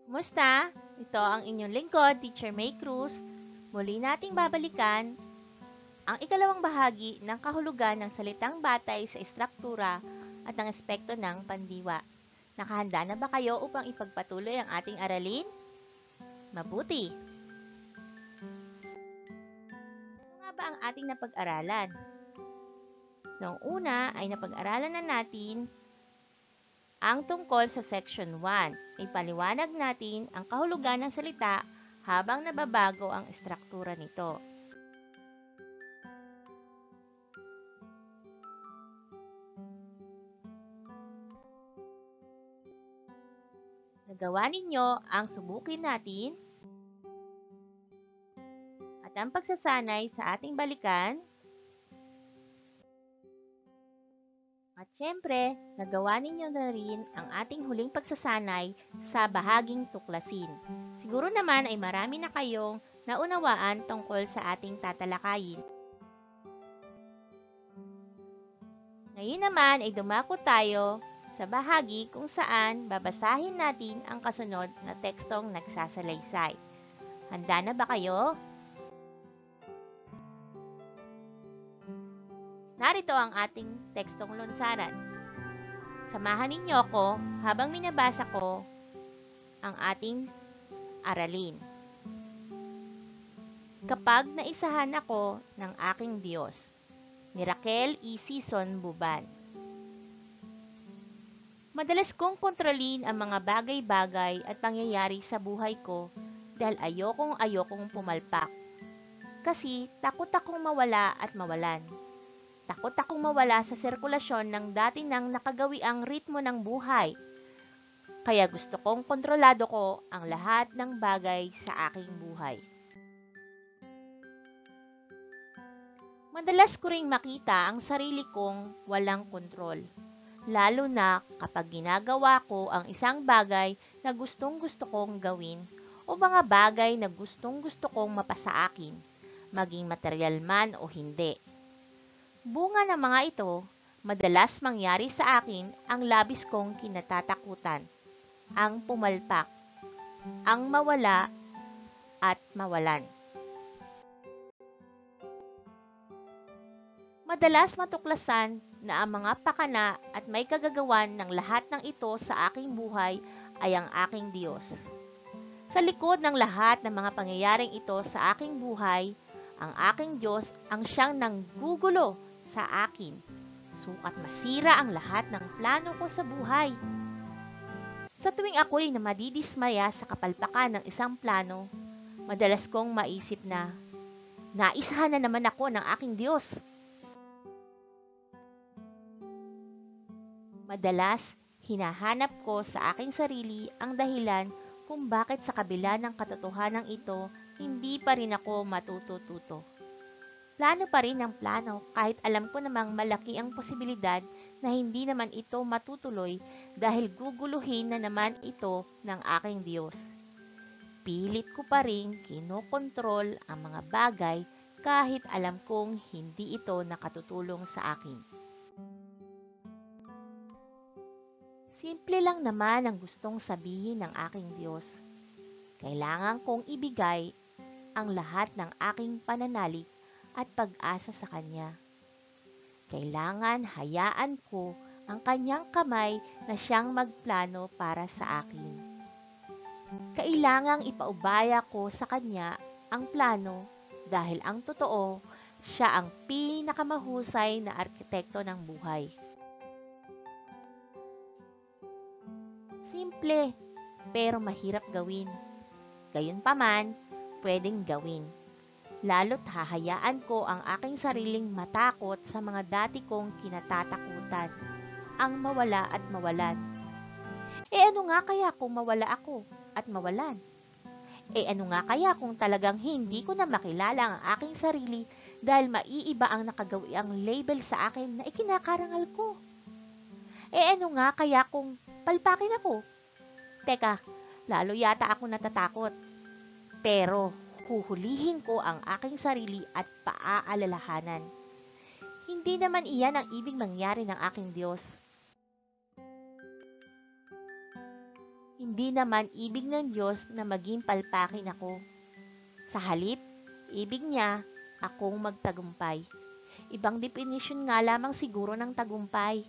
Kumusta? Ito ang inyong lingkod, Teacher May Cruz. Muli nating babalikan ang ikalawang bahagi ng kahulugan ng salitang batay sa istruktura at ang aspekto ng pandiwa. Nakahanda na ba kayo upang ipagpatuloy ang ating aralin? Mabuti! Ano nga ba ang ating napag-aralan? Noong una ay napag-aralan na natin ang tungkol sa Section 1. Ipaliwanag natin ang kahulugan ng salita habang nababago ang istruktura nito. Nagawa ninyo ang subukin natin at ang pagsasanay sa ating balikan. At syempre, nagawa ninyo na rin ang ating huling pagsasanay sa bahaging tuklasin. Siguro naman ay marami na kayong naunawaan tungkol sa ating tatalakayin. Ngayon naman ay dumako tayo sa bahagi kung saan babasahin natin ang kasunod na tekstong nagsasalaysay. Handa na ba kayo? Narito ang ating tekstong lunsaran. Samahan ninyo ako habang minabasa ko ang ating aralin. Kapag naisahan ako ng aking Diyos, ni Raquel E. Sison Buban. Madalas kong kontrolin ang mga bagay-bagay at pangyayari sa buhay ko dahil ayokong pumalpak. Kasi takot akong mawala at mawalan. Takot akong mawala sa sirkulasyon ng dati nang nakagawiang ritmo ng buhay. Kaya gusto kong kontrolado ko ang lahat ng bagay sa aking buhay. Madalas ko ring makita ang sarili kong walang kontrol. Lalo na kapag ginagawa ko ang isang bagay na gustong-gusto kong gawin o mga bagay na gustong-gusto kong mapasa akin, maging material man o hindi. Bunga ng mga ito, madalas mangyari sa akin ang labis kong kinatatakutan, ang pumalpak, ang mawala at mawalan. Madalas matuklasan na ang mga pakana at may kagagawan ng lahat ng ito sa aking buhay ay ang aking Diyos. Sa likod ng lahat ng mga pangyayaring ito sa aking buhay, ang aking Diyos ang siyang nanggugulo sa akin, sukat masira ang lahat ng plano ko sa buhay. Sa tuwing ako'y madidismaya sa kapalpakan ng isang plano, madalas kong maisip na, naisahan na naman ako ng aking Diyos. Madalas, hinahanap ko sa aking sarili ang dahilan kung bakit sa kabila ng katotohanan ito, hindi pa rin ako matututo. Plano pa rin ang plano kahit alam ko namang malaki ang posibilidad na hindi naman ito matutuloy dahil guguluhin na naman ito ng aking Diyos. Pilit ko pa rin kinokontrol ang mga bagay kahit alam kong hindi ito nakatutulong sa akin. Simple lang naman ang gustong sabihin ng aking Diyos. Kailangan kong ibigay ang lahat ng aking pananalig at pag-asa sa Kanya. Kailangan hayaan ko ang Kanyang kamay na siyang magplano para sa akin. Kailangang ipaubaya ko sa Kanya ang plano dahil ang totoo, siya ang pinakamahusay na arkitekto ng buhay. Simple, pero mahirap gawin. Gayunpaman, pwedeng gawin. Lalo't hahayaan ko ang aking sariling matakot sa mga dati kong kinatatakutan, ang mawala at mawalan. Ano nga kaya kung mawala ako at mawalan? Ano nga kaya kung talagang hindi ko na makilala ang aking sarili dahil maiiba ang nakagawi ang label sa akin na ikinakarangal ko? Ano nga kaya kung palpakin ako? Teka, lalo yata ako natatakot. Pero huhulihin ko ang aking sarili at paaalalahanan. Hindi naman iyan ang ibig mangyari ng aking Diyos. Hindi naman ibig ng Diyos na maging palpakin ako. Sa halip, ibig niya akong magtagumpay. Ibang definisyon nga lamang siguro ng tagumpay.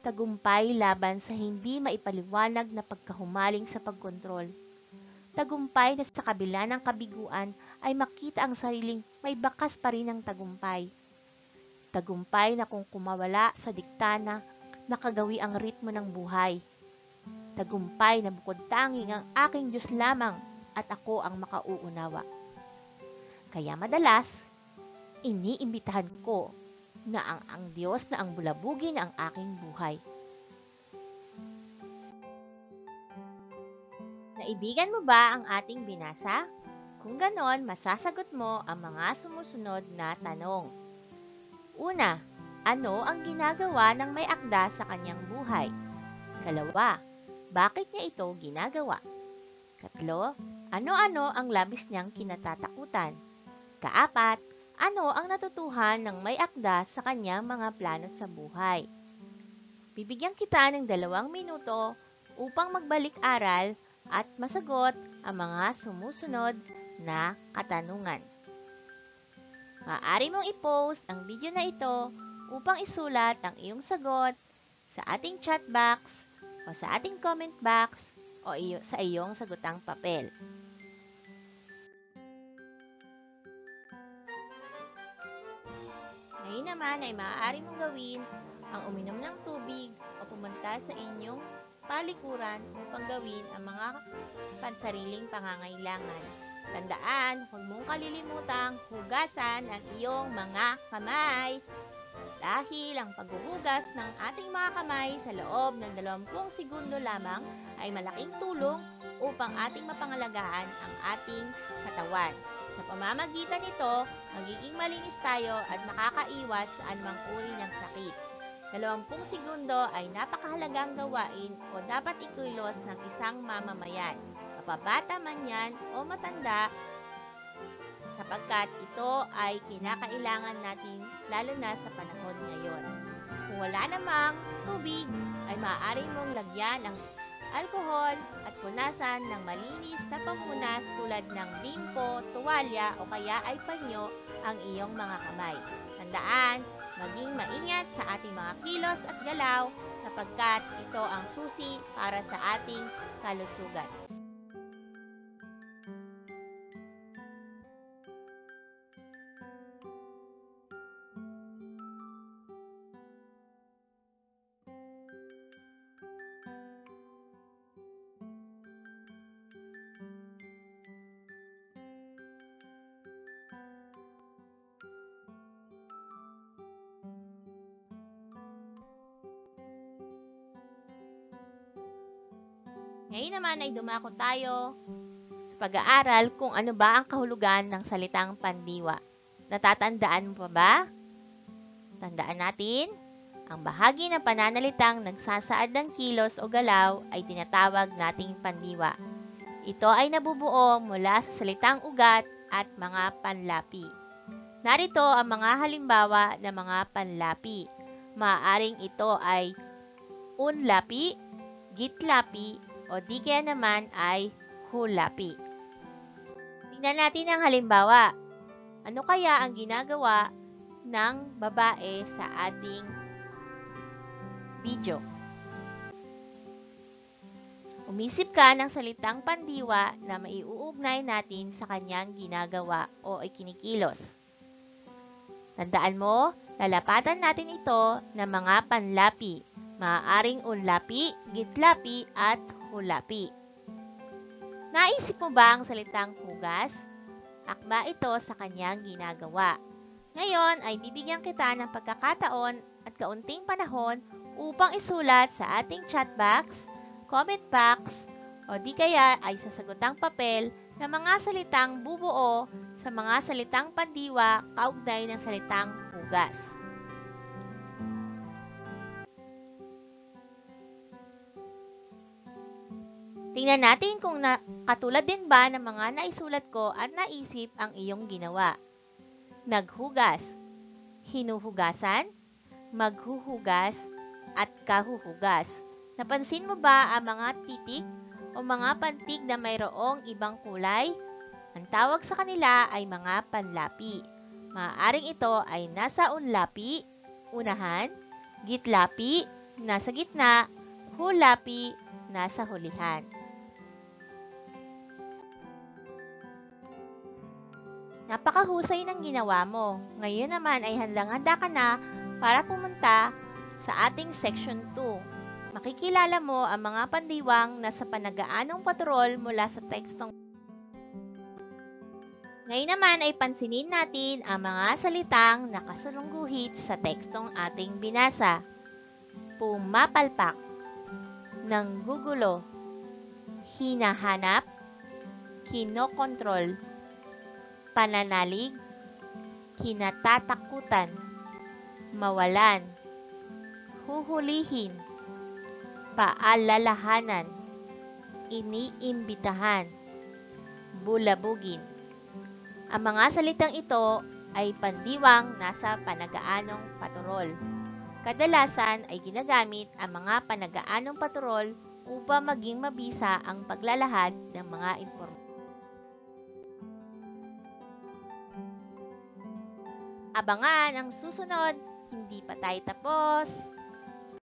Tagumpay laban sa hindi maipaliwanag na pagkahumaling sa pagkontrol. Tagumpay na sa kabila ng kabiguan ay makita ang sariling may bakas pa rin ng tagumpay. Tagumpay na kung kumawala sa diktana, nakagawi ang ritmo ng buhay. Tagumpay na bukod tanging ang aking Diyos lamang at ako ang makauunawa. Kaya madalas, iniimbitahan ko na ang Diyos na ang bulabugin ang aking buhay. Naibigan mo ba ang ating binasa? Kung ganon, masasagot mo ang mga sumusunod na tanong. Una, ano ang ginagawa ng may akda sa kanyang buhay? Kalawa, bakit niya ito ginagawa? Katlo, ano-ano ang labis niyang kinatatakutan? Kaapat, ano ang natutuhan ng may akda sa kanyang mga plano sa buhay? Bibigyan kita ng 2 minuto upang magbalik-aral at masagot ang mga sumusunod na katanungan. Maaari mong i-post ang video na ito upang isulat ang iyong sagot sa ating chat box o sa ating comment box o sa iyong sagutang papel. Ngayon naman ay maaari mong gawin ang uminom ng tubig o pumunta sa inyong palikuran upang gawin ang mga pansariling pangangailangan. Tandaan, huwag mong kalilimutang hugasan ang iyong mga kamay dahil ang paghuhugas ng ating mga kamay sa loob ng 20 segundo lamang ay malaking tulong upang ating mapangalagaan ang ating katawan. Sa pamamagitan nito, magiging malinis tayo at makakaiwas sa anumang uri ng sakit. 20 segundo ay napakahalagang gawain o dapat ikilos ng isang mamamayan, mapabata man yan o matanda, sapagkat ito ay kinakailangan natin lalo na sa panahon ngayon. Kung wala namang tubig, ay maaari mong lagyan ng alkohol at punasan ng malinis na pamunas tulad ng bimpo, tuwalya o kaya ay panyo ang iyong mga kamay. Tandaan, maging maingat sa ating mga kilos at galaw sapagkat ito ang susi para sa ating kalusugan. Ngayon naman ay dumako tayo sa pag-aaral kung ano ba ang kahulugan ng salitang pandiwa. Natatandaan mo pa ba? Tandaan natin, ang bahagi ng pananalitang nagsasaad ng kilos o galaw ay tinatawag nating pandiwa. Ito ay nabubuo mula sa salitang ugat at mga panlapi. Narito ang mga halimbawa ng mga panlapi. Maaaring ito ay unlapi, gitlapi, o di kaya naman ay hulapi. Tingnan natin ang halimbawa. Ano kaya ang ginagawa ng babae sa ating video? Umisip ka ng salitang pandiwa na maiuugnay natin sa kanyang ginagawa o ikinikilos. Tandaan mo, lalapatan natin ito ng mga panlapi. Maaaring unlapi, gitlapi, at hulapi. Naisip mo ba ang salitang hugas? Akma ito sa kanyang ginagawa. Ngayon ay bibigyan kita ng pagkakataon at kaunting panahon upang isulat sa ating chat box, comment box, o di kaya ay sa sagutang papel na mga salitang bubuo sa mga salitang pandiwa kaugnay ng salitang hugas. Tingnan natin kung katulad din ba ng mga naisulat ko at naisip ang iyong ginawa. Naghugas, hinuhugasan, maghuhugas, at kahuhugas. Napansin mo ba ang mga titik o mga pantig na mayroong ibang kulay. Ang tawag sa kanila ay mga panlapi. Maaaring ito ay nasa unlapi, unahan, gitlapi, nasa gitna, hulapi, nasa hulihan. Napakahusay ng ginawa mo. Ngayon naman ay handang-handa ka na para pumunta sa ating Section 2. Makikilala mo ang mga pandiwang na sa panagaanong patrol mula sa tekstong. Ngayon naman ay pansinin natin ang mga salitang nakasalungguhit sa tekstong ating binasa. Pumapalpak, nanggugulo, hinahanap, kinokontrol, pananalig, kinatatakutan, mawalan, huhulihin, paalalahanan, iniimbitahan, bulabugin. Ang mga salitang ito ay pandiwang nasa panagaanong patrol. Kadalasan ay ginagamit ang mga panagaanong patrol upang maging mabisa ang paglalahad ng mga impormasyon. Abangan ang susunod, hindi pa tayo tapos.